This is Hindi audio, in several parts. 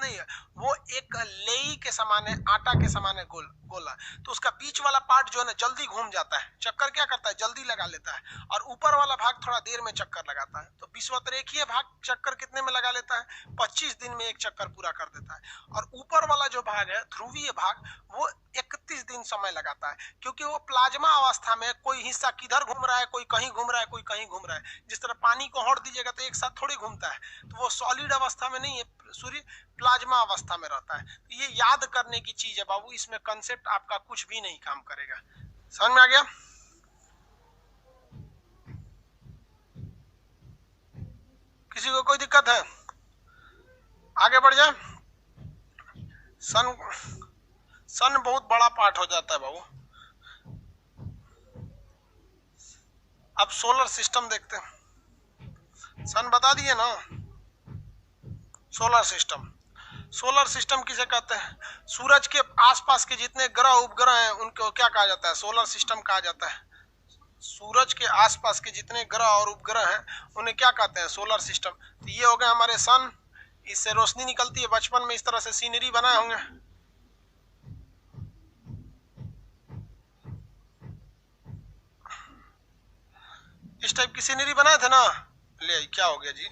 नहीं है, वो एक लेई के समान है, आटा के समान है, गोला। तो उसका बीच वाला पार्ट जो है ना जल्दी घूम जाता है, चक्कर क्या करता है, जल्दी लगा लेता है, और ऊपर वाला भाग थोड़ा देर में चक्कर लगाता है। तो विषुवतरेखीय भाग चक्कर कितने में लगा लेता है, 25 दिन में एक चक्कर पूरा कर देता है। और ऊपर वाला जो भाग है, ध्रुवीय भाग, वो 31 दिन समय लगाता है, क्योंकि वो प्लाज्मा अवस्था में कोई हिस्सा किधर घूम रहा है, कोई कहीं घूम रहा है, कोई कहीं घूम रहा है। जिस तरह पानी को होड़ दीजिएगा तो एक साथ थोड़ी घूमता है, तो वो सॉलिड अवस्था में नहीं है, सूर्य प्लाज्मा अवस्था में रहता है। तो ये याद करने की चीज है बाबू, इसमें कंसेप्ट आपका कुछ भी नहीं काम करेगा। समझ में आ गया? किसी को कोई दिक्कत है? आगे बढ़ जाए। सन बहुत बड़ा पार्ट हो जाता है बाबू। अब सोलर सिस्टम देखते हैं। सन बता दिए ना। सोलर सिस्टम किसे कहते हैं? सूरज के आसपास के जितने ग्रह उपग्रह हैं उनको क्या कहा जाता है? सोलर सिस्टम कहा जाता है। सूरज के आसपास के जितने ग्रह और उपग्रह हैं उन्हें क्या कहते हैं? Solar system. तो ये हो गए हमारे सन, इससे रोशनी निकलती है। बचपन में इस तरह से सीनरी बनाए होंगे, इस टाइप की सीनरी बनाए थे ना। ले आई, क्या हो गया जी?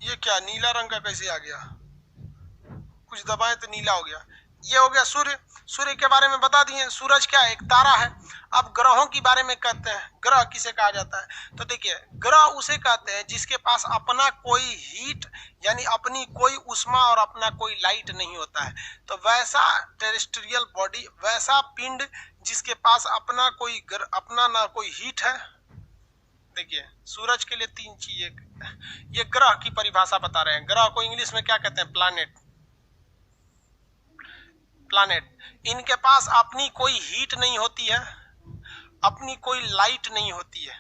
ये क्या नीला रंग का कैसे आ गया? कुछ दबाएं तो नीला हो गया। ये हो गया सूर्य। सूर्य के बारे में बता दिए। सूरज क्या है? एक तारा है। अब ग्रहों के बारे में कहते हैं, ग्रह किसे कहा जाता है? तो देखिए, ग्रह उसे कहते हैं जिसके पास अपना कोई हीट यानी अपनी कोई उष्मा और अपना कोई लाइट नहीं होता है। तो वैसा टेरेस्ट्रियल बॉडी, वैसा पिंड जिसके पास अपना ना कोई हीट है। देखिए, सूरज के लिए 3 चीजें, ये ग्रह की परिभाषा बता रहे हैं। ग्रह को इंग्लिश में क्या कहते हैं? प्लैनेट। इनके पास अपनी कोई हीट नहीं होती है, अपनी कोई लाइट नहीं होती है,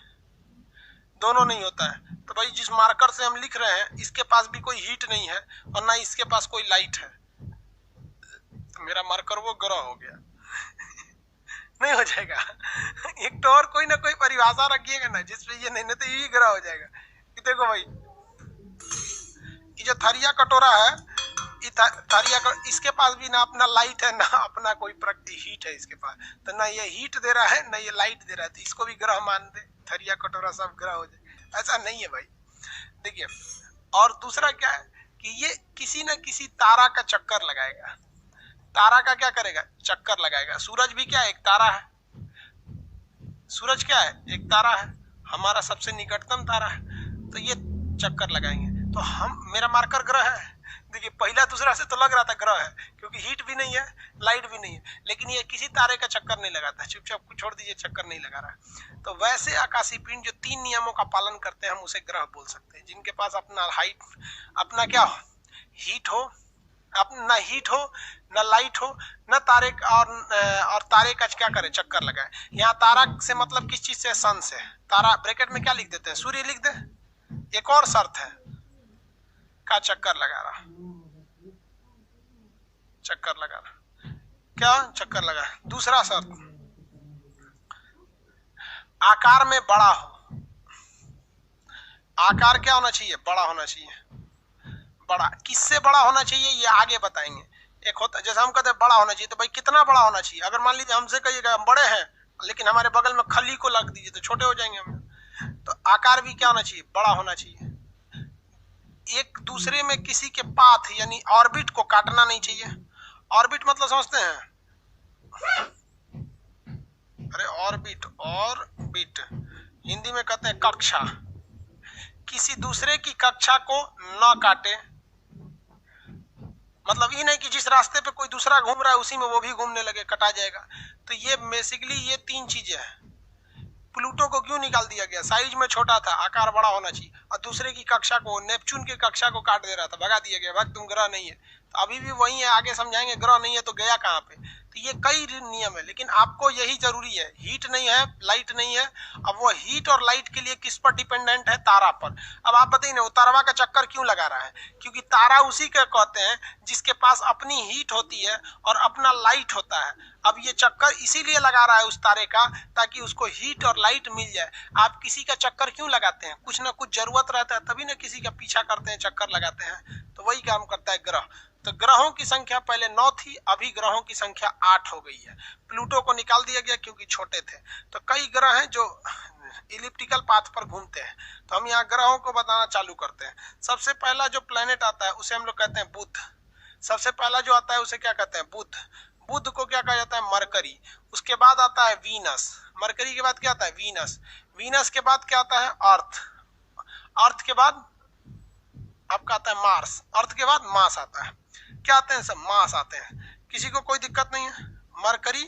दोनों नहीं होता है। तो भाई जिस मार्कर से हम लिख रहे हैं इसके पास भी कोई हीट नहीं है और ना इसके पास कोई लाइट है। तो मेरा मार्कर वो ग्रह हो गया। नहीं हो जाएगा? एक तो और कोई ना कोई परिभाषा रखिएगा ना जिसपे ये नहीं तो ये ग्रह हो जाएगा। कि देखो भाई, ये जो थरिया कटोरा है, इसके पास भी ना अपना लाइट है ना अपना कोई प्रकृति हीट है इसके पास। तो ना ये हीट दे रहा है ना ये लाइट दे रहा है, तो इसको भी ग्रह मान दे। थरिया कटोरा सब ग्रह हो जाए, ऐसा नहीं है भाई। देखिए, और दूसरा क्या है कि ये किसी न किसी तारा का चक्कर लगाएगा। तारा का क्या करेगा? चक्कर लगाएगा। सूरज भी क्या है? एक तारा है। सूरज क्या है? एक तारा है, हमारा सबसे निकटतम तारा है। तो ये चक्कर लगाएंगे। तो मेरा मार्कर ग्रह है। देखिए, पहला दूसरा से तो लग रहा था ग्रह है, क्योंकि हीट भी नहीं है, लाइट भी नहीं है, लेकिन ये किसी तारे का चक्कर नहीं लगाता। चुपचाप छोड़ दीजिए, चक्कर नहीं लगा रहा। तो वैसे आकाशीय पिंड जो 3 नियमों का पालन करते हैं, हम उसे ग्रह बोल सकते हैं। जिनके पास अपना अपना क्या हो, हीट हो, ना हीट हो, न लाइट हो, न तारे और तारे का क्या करे? चक्कर लगाए। यहाँ तारा से मतलब किस चीज से? सन से। तारा ब्रैकेट में क्या लिख देते हैं? सूर्य लिख दे। एक और शर्त है, का चक्कर लगा रहा, चक्कर लगा रहा, क्या चक्कर लगा। दूसरा शर्त, आकार में बड़ा हो। आकार क्या होना चाहिए? बड़ा होना चाहिए। बड़ा किससे बड़ा होना चाहिए ये आगे बताएंगे। एक होता, जैसे हम कहते हैं बड़ा होना चाहिए, तो भाई कितना बड़ा होना चाहिए? अगर मान लीजिए हमसे कहिएगा हम बड़े हैं, लेकिन हमारे बगल में खली को लग दीजिए तो छोटे हो जाएंगे हम। तो आकार भी क्या होना चाहिए? बड़ा होना चाहिए। एक दूसरे में किसी के पाथ यानी ऑर्बिट को काटना नहीं चाहिए। ऑर्बिट मतलब समझते हैं? अरे ऑर्बिट हिंदी में कहते हैं कक्षा। किसी दूसरे की कक्षा को न काटे। मतलब ये नहीं कि जिस रास्ते पे कोई दूसरा घूम रहा है उसी में वो भी घूमने लगे, कटा जाएगा। तो ये बेसिकली ये 3 चीजें हैं। प्लूटो को क्यों निकाल दिया गया? साइज में छोटा था, आकार बड़ा होना चाहिए। और दूसरे की कक्षा को, नेपच्यून की कक्षा को काट दे रहा था, भगा दिया गया, भाग तुम ग्रह नहीं है। तो अभी भी वही है, आगे समझाएंगे ग्रह नहीं है तो गया कहाँ पे। तो ये कई नियम है, लेकिन आपको यही जरूरी है, हीट नहीं है, लाइट नहीं है। अब वो हीट और लाइट के लिए किस पर डिपेंडेंट है? तारा पर। अब आप बताइए ना, वो तारवा का चक्कर क्यों लगा रहा है? क्योंकि तारा उसी के कहते हैं जिसके पास अपनी हीट होती है और अपना लाइट होता है। अब ये चक्कर इसीलिए लगा रहा है उस तारे का, ताकि उसको हीट और लाइट मिल जाए। आप किसी का चक्कर क्यों लगाते हैं? कुछ ना कुछ जरूरत रहता है, तभी ना किसी का पीछा करते हैं, चक्कर लगाते हैं। तो वही काम करता है ग्रह। तो ग्रहों की संख्या पहले 9 थी, अभी ग्रहों की संख्या 8 हो गई है। प्लूटो को निकाल दिया गया क्योंकि छोटे थे। तो कई ग्रह हैं जो इलिप्टिकल पाथ पर घूमते हैं। तो हम यहाँ ग्रहों को बताना चालू करते हैं। सबसे पहला जो प्लेनेट आता है उसे हम लोग कहते हैं बुध। सबसे पहला जो आता है उसे क्या कहते हैं? बुध। बुध को क्या कहा जाता है? मरकरी। उसके बाद आता है वीनस। मरकरी के बाद क्या आता है? वीनस। वीनस के बाद क्या आता है? अर्थ। अर्थ के बाद आपका आता है मार्स। अर्थ के बाद मार्स आता है। क्या आते हैं? सब मार्स आते हैं। किसी को कोई दिक्कत नहीं है? Mercury,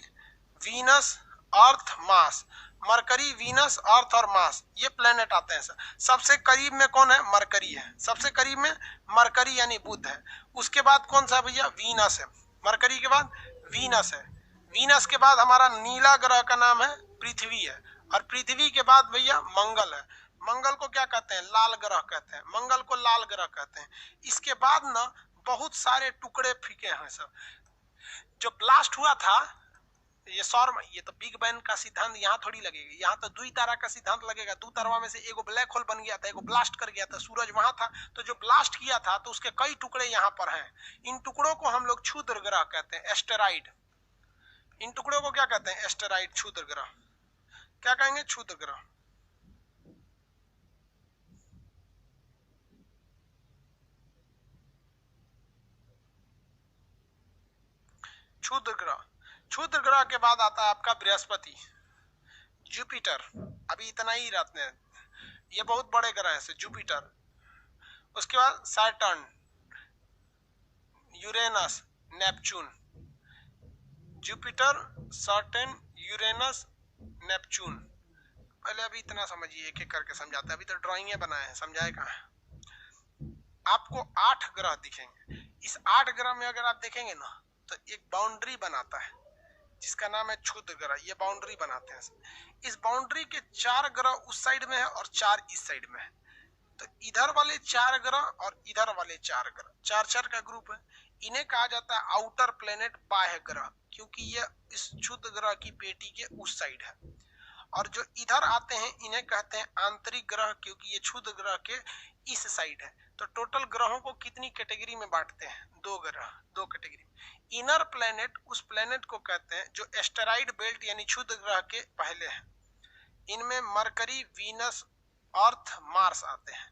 Venus, Earth, Mars. Mercury, Venus, अर्थ और मार्स, ये प्लेनेट आते हैं सर। सबसे करीब में कौन है? मरकरी है। सबसे करीब में मरकरी यानी बुध है। उसके बाद कौन सा भैया? वीनस है। मरकरी के बाद वीनस है। वीनस के बाद हमारा नीला ग्रह का नाम है पृथ्वी है। और पृथ्वी के बाद भैया मंगल है। मंगल को क्या कहते हैं? लाल ग्रह कहते हैं। मंगल को लाल ग्रह कहते हैं। इसके बाद ना बहुत सारे टुकड़े फीके हैं सब। जो ब्लास्ट हुआ था, ये तो बिग बैंग का सिद्धांत यहाँ थोड़ी लगेगा। यहाँ तो दुई तारा का सिद्धांत लगेगा। दो तारा में से एगो ब्लैक होल बन गया था, एगो ब्लास्ट कर गया था। सूरज वहां था, तो जो ब्लास्ट किया था तो उसके कई टुकड़े यहाँ पर हैं। इन टुकड़ों को हम लोग क्षुद्र ग्रह कहते हैं, एस्टेरॉइड। इन टुकड़ों को क्या कहते हैं? एस्टेरॉइड, क्षुद्र ग्रह। क्या कहेंगे? क्षुद्र ग्रह। क्षुद्र ग्रह। क्षुद्र ग्रह के बाद आता है आपका बृहस्पति, जुपिटर। अभी इतना ही रहते हैं, ये बहुत बड़े ग्रह हैं, जुपिटर। उसके बाद Saturn, Uranus, Neptune. Jupiter, Saturn, Uranus, Neptune. पहले अभी इतना समझिए, एक एक करके समझाते हैं। अभी तो ड्राइंगें बनाए हैं, समझाए कहाँ है? आपको 8 ग्रह दिखेंगे। इस 8 ग्रह में अगर आप देखेंगे ना, तो एक बाउंड्री बनाता है जिसका नाम है क्षुद्र ग्रह। ये बाउंड्री बनाते हैं। इस बाउंड्री के 4 ग्रह उस साइड में है और 4 इस साइड में है। तो इधर वाले 4 ग्रह और इधर वाले 4 ग्रह, 4-4 का ग्रुप है। इन्हें कहा जाता है आउटर प्लेनेट, बाह्य ग्रह, क्योंकि ये इस क्षुद्र ग्रह की पेटी के उस साइड है। और जो इधर आते हैं इन्हें कहते हैं आंतरिक ग्रह, क्योंकि ये क्षुद्र ग्रह के इस साइड है। तो टोटल ग्रहों को कितनी कैटेगरी में बांटते हैं? 2 ग्रह, 2 कैटेगरी। इनर प्लेनेट, उस प्लेनेट को कहते हैं जो एस्टेरॉइड बेल्ट यानी क्षुद्र ग्रह के पहले है। इनमें मरकरी, वीनस, अर्थ, मार्स आते हैं।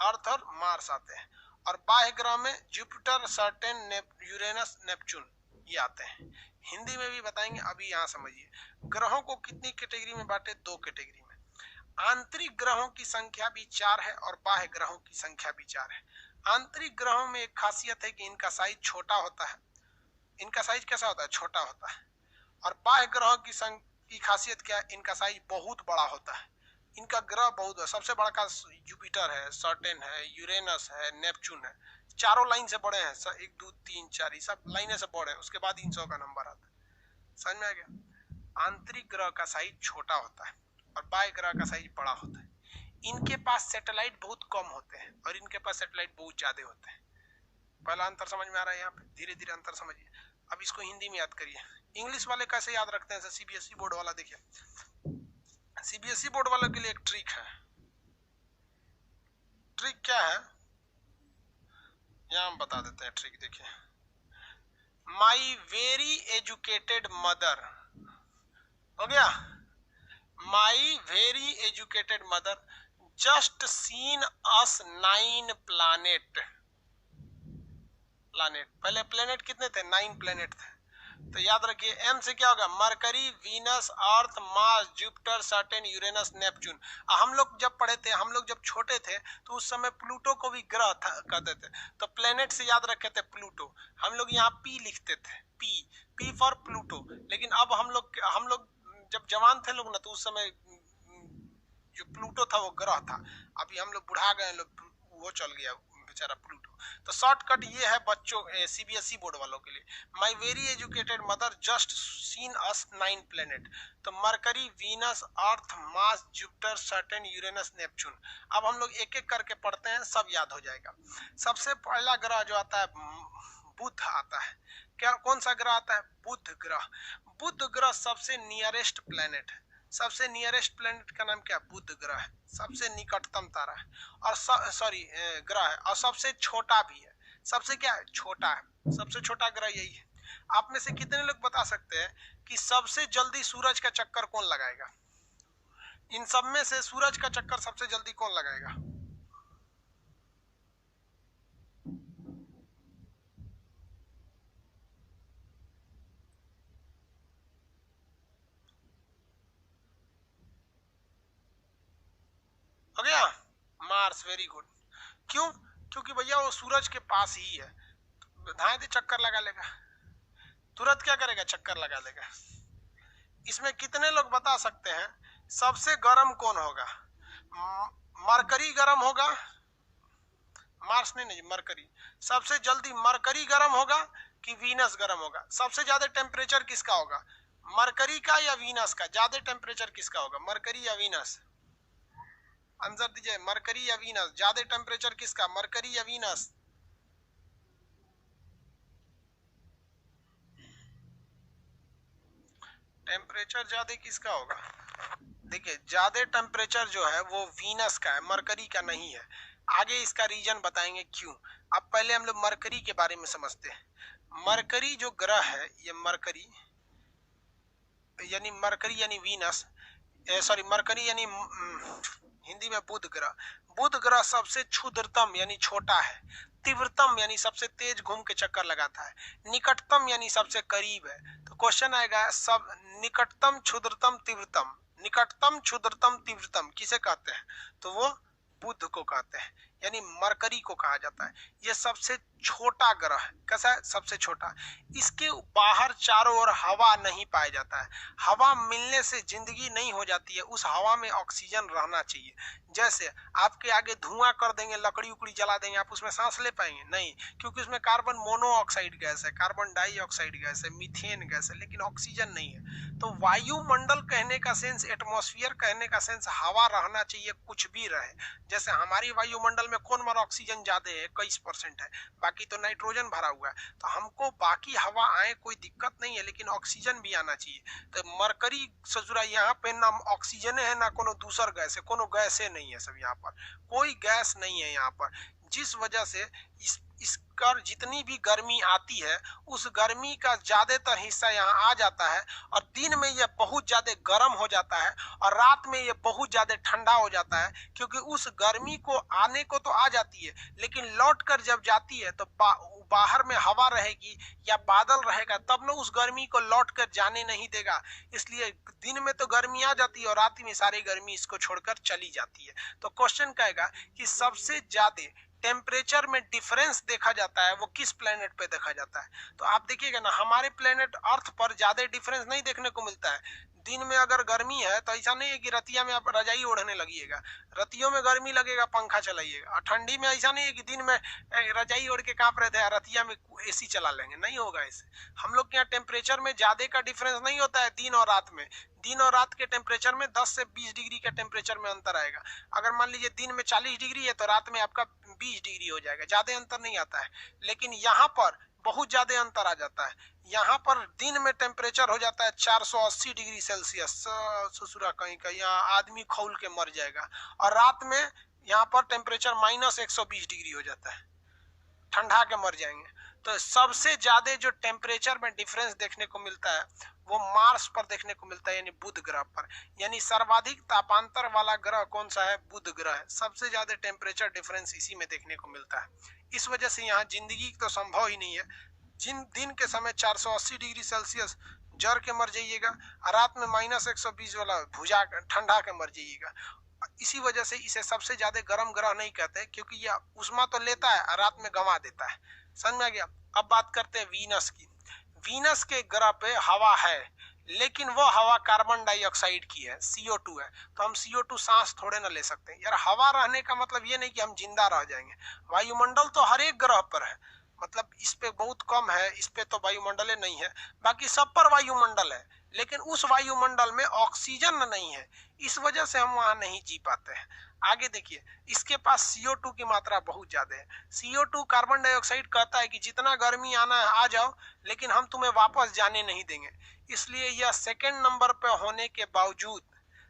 अर्थ और मार्स आते हैं। और बाह्य ग्रह में जुपिटर, सैटर्न, यूरेनस, नेपच्यून ये आते हैं। हिंदी में भी बताएंगे, अभी यहाँ समझिए। ग्रहों को कितनी कैटेगरी में बांटे? 2 कैटेगरी में। आंतरिक ग्रहों की संख्या भी 4 है और बाह्य ग्रहों की संख्या भी 4 है। आंतरिक ग्रहों में एक खासियत है कि इनका साइज छोटा होता है। इनका साइज कैसा होता है? छोटा होता है। और बाह्य ग्रहों की खासियत क्या है? इनका साइज बहुत बड़ा होता है। इनका ग्रह बहुत, सबसे बड़ा का जुपिटर है, सैटर्न है, यूरेनस है, नेपच्यून है। चारों लाइन से बड़े हैं, 1 2 3 4, ये सब लाइनें से बड़े हैं। उसके बाद इन 100 का नंबर आता है। समझ में आ गया? आंतरिक ग्रह का साइज छोटा होता है और बाह्य ग्रह का साइज बड़ा होता है। इनके पास सैटेलाइट बहुत कम होते हैं और इनके पास सैटेलाइट बहुत ज्यादा होते हैं। पहला अंतर समझ में आ रहा है? यहाँ पे धीरे धीरे अंतर समझिए। अब इसको हिंदी में याद करिए। इंग्लिश वाले कैसे याद रखते हैं? सीबीएसई बोर्ड वाला देखिए, सीबीएसई बोर्ड वालों के लिए एक ट्रिक है। ट्रिक क्या है यहाँ हम बता देते हैं। ट्रिक देखिए, माई वेरी एजुकेटेड मदर, हो गया। माई very educated mother just seen us 9 planet. पहले प्लेनेट कितने थे? 9 प्लेनेट थे। तो याद रखिए, एम से क्या होगा? Mercury, Venus, Earth, Mars, Jupiter, Saturn, Uranus, Neptune. हम लोग जब पढ़े थे, हम लोग जब छोटे थे तो उस समय प्लूटो को भी ग्रह कहते थे। तो प्लेनेट से याद रखे थे प्लूटो। हम लोग यहाँ पी लिखते थे, पी फॉर प्लूटो। लेकिन अब हम लोग जब जवान थे लोग ना, तो उस समय जो प्लूटो था वो ग्रह था। अभी हम लोग बुढ़ा गए, लोग वो चल गया, बेचारा प्लूटो। तो शॉर्टकट ये है बच्चों सीबीएसई बोर्ड वालों के लिए। My very educated mother just seen us 9 planet. तो Mercury, Venus, Earth, Mars, Jupiter, Saturn, Uranus, Neptune. अब हम लोग एक एक करके पढ़ते हैं, सब याद हो जाएगा। सबसे पहला ग्रह जो आता है बुध आता है। क्या कौन सा ग्रह आता है? बुध ग्रह। बुध ग्रह सबसे नियरेस्ट प्लेनेट है। सबसे नियरेस्ट प्लेनेट का नाम क्या है? बुध ग्रह है। सबसे निकटतम तारा है और ग्रह है, और सबसे छोटा भी है। सबसे क्या है? छोटा है। सबसे छोटा ग्रह यही है। आप में से कितने लोग बता सकते हैं कि सबसे जल्दी सूरज का चक्कर कौन लगाएगा? इन सब में से सूरज का चक्कर सबसे जल्दी कौन लगाएगा? हो गया? मार्स। Very good. क्यों? क्योंकि भैया वो सूरज के पास ही है, धाए दे चक्कर लगा लेगा, तुरंत क्या करेगा? चक्कर लगा लेगा। इसमें कितने लोग बता सकते हैं सबसे गर्म कौन होगा? मरकरी गर्म होगा? मार्स नहीं, मरकरी। सबसे जल्दी मरकरी गर्म होगा कि वीनस गर्म होगा? सबसे ज्यादा टेम्परेचर किसका होगा? मरकरी का या वीनस का? ज्यादा टेम्परेचर किसका होगा, मरकरी या वीनस? आंसर दीजिए, मरकरी या वीनस? ज्यादा टेम्परेचर किसका, मरकरी या वीनस? टेम्परेचर ज्यादा किसका होगा? देखिए, ज्यादा टेम्परेचर जो है वो वीनस का है, मरकरी का नहीं है। आगे इसका रीजन बताएंगे क्यों। अब पहले हम लोग मरकरी के बारे में समझते हैं। मरकरी जो ग्रह है, ये मरकरी यानी वीनस, सॉरी मरकरी यानी हिंदी में बुध ग्रह। बुध ग्रह सबसे क्षुद्रतम यानी छोटा है, तीव्रतम यानी सबसे तेज घूम के चक्कर लगाता है, निकटतम यानी सबसे करीब है। तो क्वेश्चन आएगा सब निकटतम, क्षुद्रतम, तीव्रतम। निकटतम, क्षुद्रतम, तीव्रतम किसे कहते हैं? तो वो बुध को कहते हैं, यानी मरकरी को कहा जाता है। यह सबसे छोटा ग्रह है। कैसा है? सबसे छोटा। इसके बाहर चारों ओर हवा नहीं पाया जाता है। हवा मिलने से जिंदगी नहीं हो जाती है, उस हवा में ऑक्सीजन रहना चाहिए। जैसे आपके आगे धुआं कर देंगे, लकड़ी उकड़ी जला देंगे, आप उसमें सांस ले पाएंगे? नहीं, क्योंकि उसमें कार्बन मोनोऑक्साइड गैस है, कार्बन डाइऑक्साइड गैस है, मीथेन गैस है, लेकिन ऑक्सीजन नहीं है। तो वायुमंडल कहने का सेंस, एटमॉस्फेयर कहने का सेंस हवा रहना चाहिए, कुछ भी रहे। जैसे हमारी वायुमंडल में कौन मारा ऑक्सीजन ज्यादा है? 21% है, बाकी तो नाइट्रोजन भरा हुआ है। तो हमको बाकी हवा आए कोई दिक्कत नहीं है, लेकिन ऑक्सीजन भी आना चाहिए। तो मरकरी ससुरा यहाँ पे ना ऑक्सीजन है ना कोनो दूसर गैस है, कोनो गैस नहीं है, सब यहाँ पर कोई गैस नहीं है यहाँ पर। जिस वजह से इसका जितनी भी गर्मी आती है, उस गर्मी का ज्यादातर हिस्सा यहाँ आ जाता है, और दिन में यह बहुत ज्यादा गर्म हो जाता है और रात में यह बहुत ज्यादा ठंडा हो जाता है। क्योंकि उस गर्मी को आने को तो आ जाती है, लेकिन लौट कर जब जाती है तो बाहर में हवा रहेगी या बादल रहेगा, तब न उस गर्मी को लौट कर जाने नहीं देगा। इसलिए दिन में तो गर्मी आ जाती है और रात में सारी गर्मी इसको छोड़कर चली जाती है। तो क्वेश्चन कहेगा कि सबसे ज्यादा टेम्परेचर में डिफरेंस देखा जाता है वो किस प्लेनेट पे देखा जाता है? तो आप देखिएगा ना, हमारे प्लेनेट अर्थ पर ज्यादा डिफरेंस नहीं देखने को मिलता है। दिन में अगर गर्मी है तो ऐसा नहीं है कि रतिया में आप रजाई ओढ़ने लगिएगा, रतियों में गर्मी लगेगा, पंखा चलाइएगा। और ठंडी में ऐसा नहीं है कि दिन में रजाई ओढ़ के कांप रहे थे, रतिया में एसी चला लेंगे, नहीं होगा ऐसे। हम लोग के यहाँ टेम्परेचर में ज्यादा का डिफरेंस नहीं होता है दिन और रात में। दिन और रात के टेम्परेचर में 10 से 20 डिग्री के टेम्परेचर में अंतर आएगा। अगर मान लीजिए दिन में 40 डिग्री है तो रात में आपका 20 डिग्री हो जाएगा, ज्यादा अंतर नहीं आता है। लेकिन यहाँ पर बहुत ज्यादा अंतर आ जाता है। यहाँ पर दिन में टेम्परेचर हो जाता है 480 डिग्री सेल्सियस, ससुरा कहीं का, यहाँ आदमी खौल के मर जाएगा। और रात में यहाँ पर टेम्परेचर -120 डिग्री हो जाता है, ठंडा के मर जाएंगे। तो सबसे ज्यादा जो टेम्परेचर में डिफरेंस देखने को मिलता है वो मार्स पर देखने को मिलता है, यानी बुध ग्रह पर। यानी सर्वाधिक तापांतर वाला ग्रह कौन सा है? बुध ग्रह है। सबसे ज्यादा टेम्परेचर डिफरेंस इसी में देखने को मिलता है। इस वजह से यहाँ जिंदगी तो संभव ही नहीं है। जिन दिन के समय 480 डिग्री सेल्सियस जर के मर जाइएगा, रात में -120 वाला भुजा ठंडा के मर जाइएगा। इसी वजह से इसे सबसे ज्यादा गर्म ग्रह नहीं कहते, क्योंकि यह उष्मा तो लेता है, रात में गंवा देता है। समझ में आ गया? अब बात करते हैं वीनस की। वीनस के ग्रह पे हवा है, लेकिन वो हवा कार्बन डाइऑक्साइड की है, CO2 है, तो हम CO2 सांस थोड़े ना ले सकते हैं यार। हवा रहने का मतलब ये नहीं कि हम जिंदा रह जाएंगे। वायुमंडल तो हर एक ग्रह पर है, मतलब इस पे बहुत कम है, इस पे तो वायुमंडल नहीं है, बाकी सब पर वायुमंडल है, लेकिन उस वायुमंडल में ऑक्सीजन नहीं है, इस वजह से हम वहां नहीं जी पाते हैं। आगे देखिए, इसके पास CO2 की मात्रा बहुत ज्यादा है। CO2 कार्बन डाइऑक्साइड कहता है कि जितना गर्मी आना है आ जाओ, लेकिन हम तुम्हें वापस जाने नहीं देंगे। इसलिए यह सेकंड नंबर पर होने के बावजूद,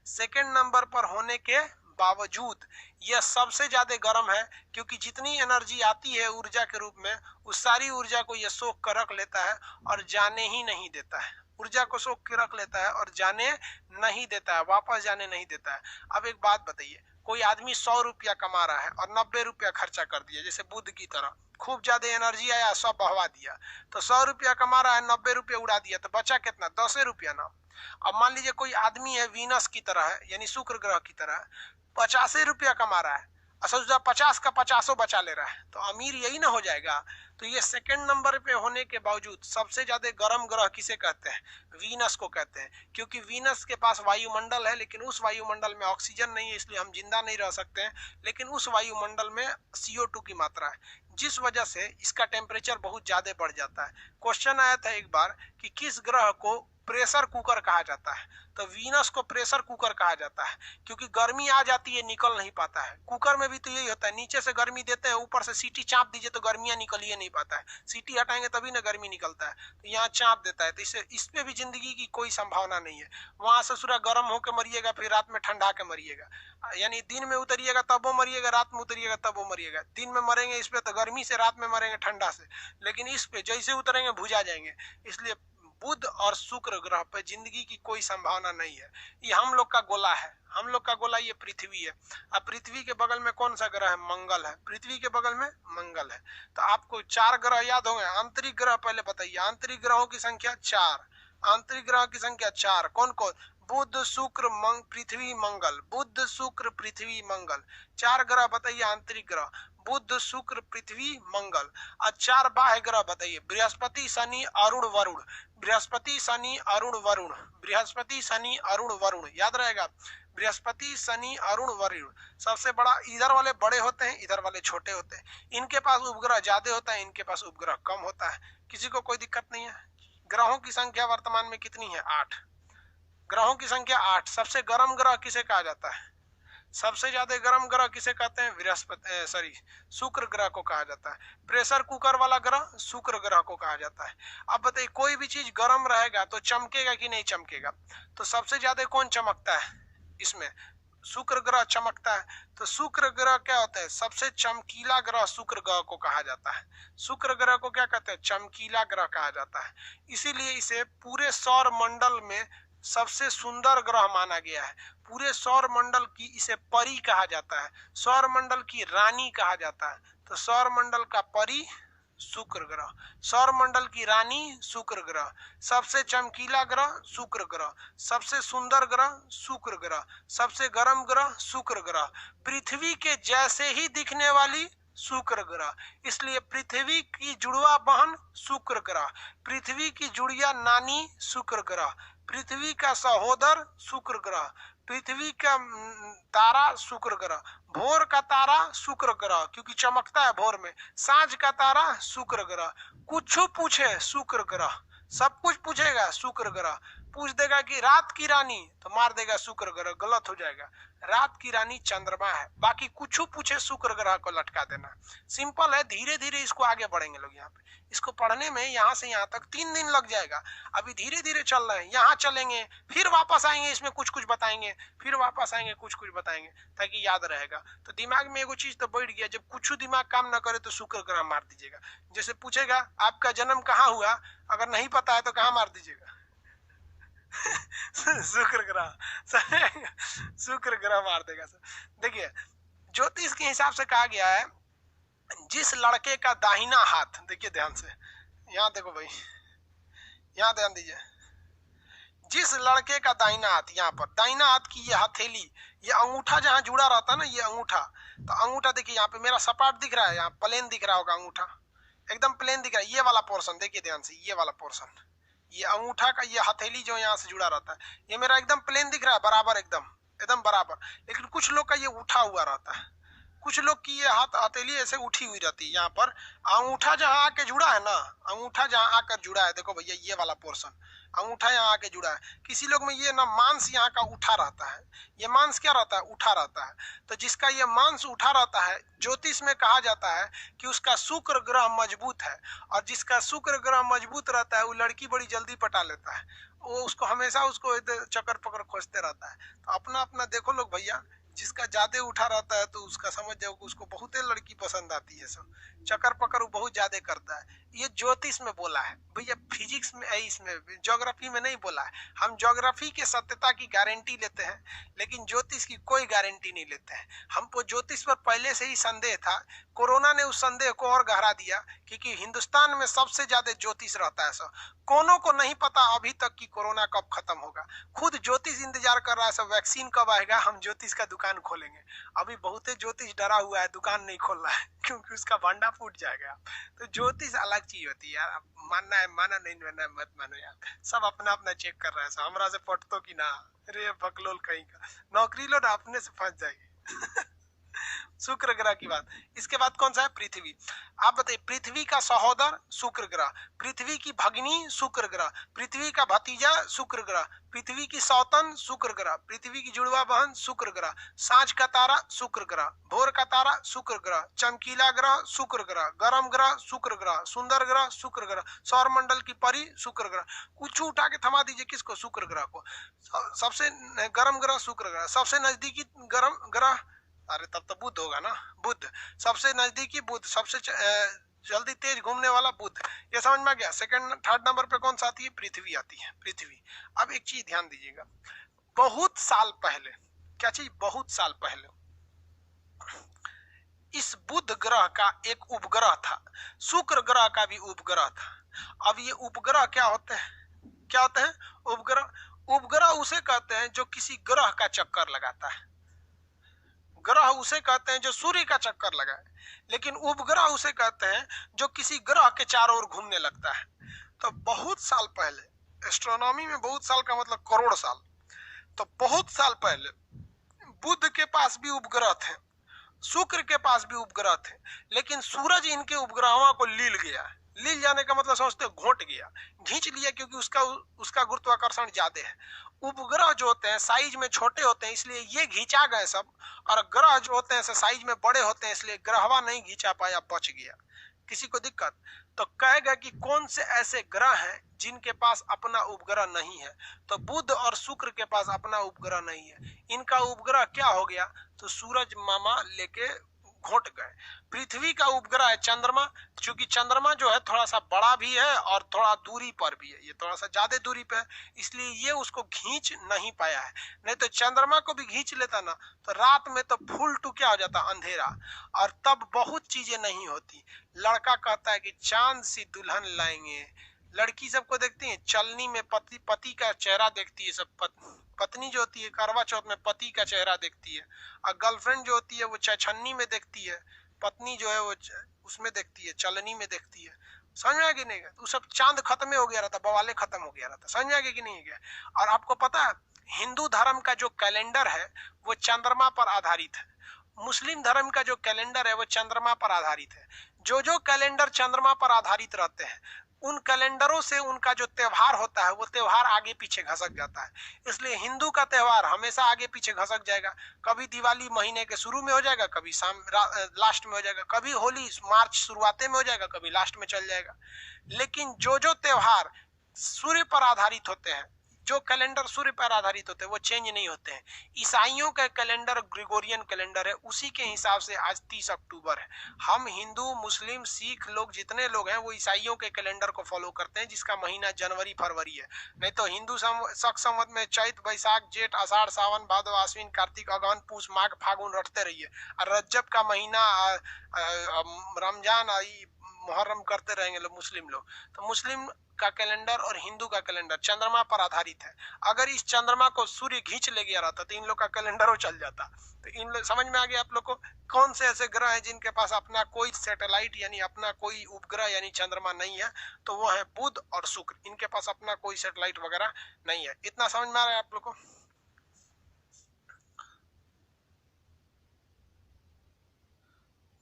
सेकंड नंबर पर होने के बावजूद यह सबसे ज्यादा गर्म है, क्योंकि जितनी एनर्जी आती है ऊर्जा के रूप में, उस सारी ऊर्जा को यह सोख कर रख लेता है और जाने ही नहीं देता है। ऊर्जा को सोख के रख लेता है और जाने नहीं देता है, वापस जाने नहीं देता है। अब एक बात बताइए, कोई आदमी 100 रुपया कमा रहा है और 90 रुपया खर्चा कर दिया, जैसे बुध की तरह, खूब ज्यादा एनर्जी आया, सब बहवा दिया, तो 100 रुपया कमा रहा है, 90 रुपया उड़ा दिया, तो बचा कितना? 10 रुपया ना। अब मान लीजिए कोई आदमी है वीनस की तरह है, यानी शुक्र ग्रह की तरह, 50 रुपया कमा रहा है, अच्छा 50 का 50 बचा ले रहा है, तो अमीर यही ना हो जाएगा। तो ये सेकंड नंबर पे होने के बावजूद सबसे ज्यादा गर्म ग्रह किसे कहते हैं? वीनस को कहते हैं, क्योंकि वीनस के पास वायुमंडल है, लेकिन उस वायुमंडल में ऑक्सीजन नहीं है, इसलिए हम जिंदा नहीं रह सकते हैं, लेकिन उस वायुमंडल में CO2 की मात्रा है, जिस वजह से इसका टेम्परेचर बहुत ज्यादा बढ़ जाता है। क्वेश्चन आया था एक बार कि किस ग्रह को प्रेशर कुकर कहा जाता है, तो वीनस को प्रेशर कुकर कहा जाता है, क्योंकि गर्मी आ जाती है, निकल नहीं पाता है। कुकर में भी तो यही होता है, नीचे से गर्मी देते हैं, ऊपर से सीटी चाप दीजिए तो गर्मियां निकल ही नहीं पाता है, सीटी हटाएंगे तभी ना गर्मी निकलता है, तो यहाँ चाप देता है, तो इससे इस पे भी जिंदगी की कोई संभावना नहीं है। वहां से सूर्य गर्म होकर मरिएगा, फिर रात में ठंडा के मरिएगा, यानी दिन में उतरिएगा तब वो मरिएगा, रात में उतरिएगा तब वो मरिएगा। दिन में मरेंगे इस पे तो गर्मी से, रात में मरेंगे ठंडा से, लेकिन इस पे जैसे उतरेंगे भुजा जाएंगे। इसलिए बुध और शुक्र ग्रह पर जिंदगी की कोई संभावना नहीं है। ये हम लोग का गोला है, हम लोग का गोला ये पृथ्वी है। अब पृथ्वी के बगल में कौन सा ग्रह है? मंगल है, पृथ्वी के बगल में मंगल है। तो आपको 4 ग्रह याद होंगे। आंतरिक ग्रह पहले बताइए, आंतरिक ग्रहों की संख्या 4, आंतरिक ग्रह की संख्या 4 कौन कौन? बुध शुक्र पृथ्वी मंगल, बुध शुक्र पृथ्वी मंगल, 4 ग्रह बताइए आंतरिक ग्रह, बुध शुक्र पृथ्वी मंगल। और 4 बाह्य ग्रह बताइए, बृहस्पति शनि अरुण वरुण, बृहस्पति शनि अरुण वरुण, बृहस्पति शनि अरुण वरुण, याद रहेगा, बृहस्पति शनि अरुण वरुण। सबसे बड़ा इधर वाले बड़े होते हैं, इधर वाले छोटे होते हैं, इनके पास उपग्रह ज्यादा होता है, इनके पास उपग्रह कम होता है। किसी को कोई दिक्कत नहीं है। ग्रहों की संख्या वर्तमान में कितनी है? 8 ग्रहों की संख्या 8। सबसे गर्म ग्रह किसे कहा जाता है? सबसे ज्यादा गर्म ग्रह किसे कहते हैं? बृहस्पति शुक्र ग्रह को कहा जाता है। प्रेशर कुकर वाला ग्रह शुक्र ग्रह को कहा जाता है। अब बताइए, कोई भी चीज गर्म रहेगा तो चमकेगा कि नहीं चमकेगा? तो सबसे ज्यादा कौन चमकता है इसमें? शुक्र ग्रह चमकता है। तो शुक्र ग्रह क्या होता है? सबसे चमकीला ग्रह शुक्र ग्रह को कहा जाता है। शुक्र ग्रह को क्या कहते हैं? चमकीला ग्रह कहा जाता है। इसीलिए इसे पूरे सौर मंडल में सबसे सुंदर ग्रह माना गया है। पूरे सौर मंडल की इसे परी कहा जाता है, सौर मंडल की रानी कहा जाता है। तो सौर मंडल का परी शुक्र ग्रह, सौर मंडल की रानी शुक्र ग्रह, सबसे चमकीला ग्रह शुक्र ग्रह, सबसे सुंदर ग्रह शुक्र ग्रह, सबसे गर्म ग्रह शुक्र ग्रह, पृथ्वी के जैसे ही दिखने वाली शुक्र ग्रह। इसलिए पृथ्वी की जुड़वा बहन शुक्र ग्रह, पृथ्वी की जुड़िया नानी शुक्र ग्रह, पृथ्वी का सहोदर शुक्र ग्रह, पृथ्वी का तारा शुक्र ग्रह, भोर का तारा शुक्र ग्रह क्योंकि चमकता है भोर में, सांझ का तारा शुक्र ग्रह, कुछ पूछे शुक्र ग्रह, सब कुछ पूछेगा शुक्र ग्रह। पूछ देगा कि रात की रानी, तो मार देगा शुक्र ग्रह, गलत हो जाएगा। रात की रानी चंद्रमा है। बाकी कुछ पूछे शुक्र ग्रह को लटका देना। सिंपल है, धीरे धीरे इसको आगे बढ़ेंगे लोग। यहाँ पे इसको पढ़ने में यहाँ से यहाँ तक 3 दिन लग जाएगा। अभी धीरे धीरे चल रहे हैं, यहाँ चलेंगे फिर वापस आएंगे, इसमें कुछ कुछ बताएंगे, फिर वापस आएंगे कुछ कुछ बताएंगे, ताकि याद रहेगा। तो दिमाग में एगो चीज तो बैठ गया, जब कुछ दिमाग काम न करे तो शुक्र ग्रह मार दीजिएगा। जैसे पूछेगा आपका जन्म कहाँ हुआ, अगर नहीं पता है तो कहाँ मार दीजिएगा? शुक्र ग्रह, शुक्र ग्रह मार देगा। देखिए, ज्योतिष के हिसाब से कहा गया है, जिस लड़के का दाहिना हाथ, देखिए ध्यान से, यहाँ देखो भाई, यहाँ ध्यान दीजिए, जिस लड़के का दाहिना हाथ, यहाँ पर दाहिना हाथ की ये हथेली, ये अंगूठा जहाँ जुड़ा रहता है ना, ये अंगूठा, तो अंगूठा देखिए यहाँ पे मेरा सपाट दिख रहा है, यहाँ प्लेन दिख रहा होगा, अंगूठा एकदम प्लेन दिख रहा है। ये वाला पोर्शन देखिए ध्यान से, ये वाला पोर्शन, ये अंगूठा का ये हथेली जो यहाँ से जुड़ा रहता है, ये मेरा एकदम प्लेन दिख रहा है, बराबर एकदम एकदम बराबर। लेकिन कुछ लोग का ये उठा हुआ रहता है, कुछ लोग की ये हाथ हथेली ऐसे उठी हुई रहती है। यहाँ पर अंगूठा जहाँ आके जुड़ा है ना, अंगूठा जहाँ आकर जुड़ा है, देखो भैया ये वाला पोर्शन, अंगूठा यहाँ आके जुड़ा है। किसी लोग में ये ना मांस यहाँ का उठा रहता है, ये मांस क्या रहता है, उठा रहता है। तो जिसका ये मांस उठा रहता है, ज्योतिष में कहा जाता है कि उसका शुक्र ग्रह मजबूत है, और जिसका शुक्र ग्रह मजबूत रहता है वो लड़की बड़ी जल्दी पटा लेता है, वो उसको हमेशा उसको चक्कर पकड़ खोजते रहता है। तो अपना अपना देखो लोग भैया, जिसका ज्यादा उठा रहता है तो उसका समझ जाओ कि उसको बहुत लड़की पसंद आती है, सब चक्कर पकड़ बहुत ज्यादा करता है। ये ज्योतिष में बोला है भैया, फिजिक्स में इसमें ज्योग्राफी में नहीं बोला है। हम ज्योग्राफी के सत्यता की गारंटी लेते हैं, लेकिन ज्योतिष की कोई गारंटी नहीं लेते हैं। हमको ज्योतिष पर पहले से ही संदेह था, कोरोना ने उस संदेह को और गहरा दिया, क्योंकि हिंदुस्तान में सबसे ज्यादा ज्योतिष रहता है। सब कोनो को नहीं पता अभी तक कि कोरोना कब खत्म होगा। खुद ज्योतिष इंतजार कर रहा है, सब वैक्सीन कब आएगा, हम ज्योतिष का दुकान खोलेंगे। अभी बहुत ज्योतिष डरा हुआ है, दुकान नहीं खोल रहा है क्योंकि उसका भंडा फूट जाएगा। तो ज्योतिष अलग चीज होती है यार, मानना है माना, नहीं मानना है मत मानो यार। सब अपना अपना चेक कर रहा है, सब हमरा से पटतो की ना, अरे बकलोल कहीं का, नौकरी लो ना अपने से फंस जाएगी शुक्र ग्रह की बात। इसके बाद कौन सा है, पृथ्वी। आप बताइए, पृथ्वी का सहोदर शुक्र ग्रह, पृथ्वी की भगिनी शुक्र ग्रह, पृथ्वी का भतीजा शुक्र ग्रह, पृथ्वी की सौतन शुक्र ग्रह, पृथ्वी की जुड़वा बहन शुक्र ग्रह, सांझ का तारा शुक्र ग्रह, भोर का तारा शुक्र ग्रह, चमकीला ग्रह शुक्र ग्रह, गर्म ग्रह शुक्र ग्रह, सुंदर ग्रह शुक्र ग्रह, सौर मंडल की परी शुक्र ग्रह। कुछ उठा के थमा दीजिए किसको, शुक्र ग्रह को। सबसे गर्म ग्रह शुक्र ग्रह, सबसे नजदीकी गर्म ग्रह, अरे तब तो बुध होगा ना, बुध सबसे नजदीकी, बुध सबसे जल्दी तेज घूमने वाला बुध। ये समझ में आ गया। सेकंड थर्ड नंबर पे कौन सा आती है, पृथ्वी आती है, पृथ्वी। अब एक चीज ध्यान दीजिएगा, बहुत साल पहले, क्या चीज, बहुत साल पहले इस बुध ग्रह का एक उपग्रह था, शुक्र ग्रह का भी उपग्रह था। अब ये उपग्रह क्या होते हैं, क्या होते हैं उपग्रह। उपग्रह उसे कहते हैं जो किसी ग्रह का चक्कर लगाता है, ग्रह उसे कहते हैं जो सूर्य का चक्कर लगाए, लेकिन उपग्रह उसे कहते हैं जो किसी ग्रह के चारों ओर घूमने लगता है। तो बहुत साल पहले, एस्ट्रोनॉमी में बहुत साल का मतलब करोड़ साल, तो बहुत साल पहले बुध के पास भी उपग्रह थे, शुक्र के पास भी उपग्रह थे, लेकिन सूरज इनके उपग्रहों को लील गया। लील जाने का मतलब समझते, घोट गया, खींच लिया, क्योंकि उसका गुरुत्वाकर्षण ज्यादा है। उपग्रह जो होते हैं साइज में छोटे होते हैं, इसलिए ये घिंचा गए सब, और ग्रह जो होते हैं साइज में बड़े होते हैं, इसलिए ग्रहवा नहीं घिंचा पाया, बच गया। किसी को दिक्कत तो कहेगा कि कौन से ऐसे ग्रह हैं जिनके पास अपना उपग्रह नहीं है। तो बुध और शुक्र के पास अपना उपग्रह नहीं है, इनका उपग्रह क्या हो गया, तो सूरज मामा लेके घोट गए। पृथ्वी का उपग्रह है चंद्रमा, क्योंकि चंद्रमा जो है थोड़ा सा बड़ा भी है और थोड़ा दूरी पर भी है, ये थोड़ा सा ज्यादा दूरी पे है, इसलिए ये उसको खींच नहीं पाया है। नहीं तो चंद्रमा को भी खींच लेता ना, तो रात में तो फुल टू क्या हो जाता, अंधेरा, और तब बहुत चीजें नहीं होती। लड़का कहता है कि चांद सी दुल्हन लाएंगे, लड़की सबको देखती है चलनी में पति का चेहरा देखती है, सब पत्नी जो होती है करवा चौथ में पति का चेहरा देखती है, और गर्लफ्रेंड जो होती है वो छछन्नी में देखती है, पत्नी जो है वो उसमें देखती है, चलनी में देखती है। समझ में आ गया नहीं, तो सब चांद खत्म हो गया रहता, बवाले खत्म हो गया रहता। समझ में आ गया कि नहीं गया। और आपको पता है हिंदू धर्म का जो कैलेंडर है वो चंद्रमा पर आधारित है, मुस्लिम धर्म का जो कैलेंडर है वो चंद्रमा पर आधारित है। जो कैलेंडर चंद्रमा पर आधारित रहते हैं उन कैलेंडरों से उनका जो त्योहार होता है वो त्योहार आगे पीछे घसक जाता है। इसलिए हिंदू का त्योहार हमेशा आगे पीछे घसक जाएगा, कभी दिवाली महीने के शुरू में हो जाएगा, कभी लास्ट में हो जाएगा, कभी होली मार्च शुरुआते में हो जाएगा, कभी लास्ट में चल जाएगा। लेकिन जो त्योहार सूर्य पर आधारित होते हैं, जो कैलेंडर सूर्य पर आधारित होते हैं वो चेंज नहीं होते हैं। ईसाइयों का कैलेंडर ग्रिगोरियन कैलेंडर है, उसी के हिसाब से आज 30 अक्टूबर है। हम हिंदू मुस्लिम सिख लोग जितने लोग हैं वो ईसाइयों के कैलेंडर को फॉलो करते हैं, जिसका महीना जनवरी फरवरी है। नहीं तो हिंदू शक संवत में चैत बैसाख जेठ आषाढ़ सावन भादव आश्विन कार्तिक अगहन पूस माघ फागुन रटते रहिए, और रज्जब का महीना रमजान मुहर्रम करते रहेंगे लोग मुस्लिम लोग। तो मुस्लिम का कैलेंडर और हिंदू का कैलेंडर चंद्रमा पर आधारित है। अगर इस चंद्रमा को सूर्य खींच ले गया रहता तो इन लोग का कैलेंडर चल जाता। तो इन लोग समझ में आ गया आप लोग को कौन से ऐसे ग्रह हैं जिनके पास अपना कोई सैटेलाइट यानी अपना कोई उपग्रह यानी चंद्रमा नहीं है। तो वो है बुध और शुक्र, इनके पास अपना कोई सैटेलाइट वगैरह नहीं है। इतना समझ में आ रहा है आप लोग को?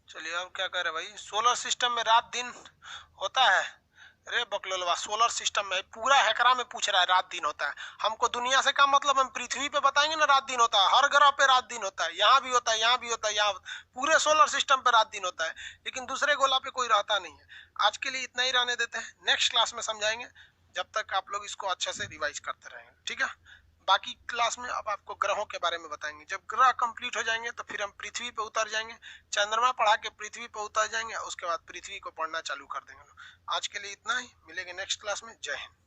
चलिए अब क्या कह रहे भाई, सोलर सिस्टम में रात दिन होता है? अरे बकलोलवा, सोलर सिस्टम में पूरा हैकरा में पूछ रहा है रात दिन होता है। हमको दुनिया से क्या मतलब, हम पृथ्वी पे बताएंगे ना रात दिन होता है, हर ग्रह पे रात दिन होता है, यहाँ भी होता है, यहाँ भी होता है, यहाँ पूरे सोलर सिस्टम पे रात दिन होता है, लेकिन दूसरे गोला पे कोई रहता नहीं है। आज के लिए इतना ही रहने देते हैं, नेक्स्ट क्लास में समझाएंगे, जब तक आप लोग इसको अच्छे से रिवाइज करते रहेंगे, ठीक है। बाकी क्लास में अब आपको ग्रहों के बारे में बताएंगे। जब ग्रह कंप्लीट हो जाएंगे तो फिर हम पृथ्वी पे उतर जाएंगे, चंद्रमा पढ़ा के पृथ्वी पे उतर जाएंगे, उसके बाद पृथ्वी को पढ़ना चालू कर देंगे। आज के लिए इतना ही, मिलेंगे नेक्स्ट क्लास में। जय हिंद।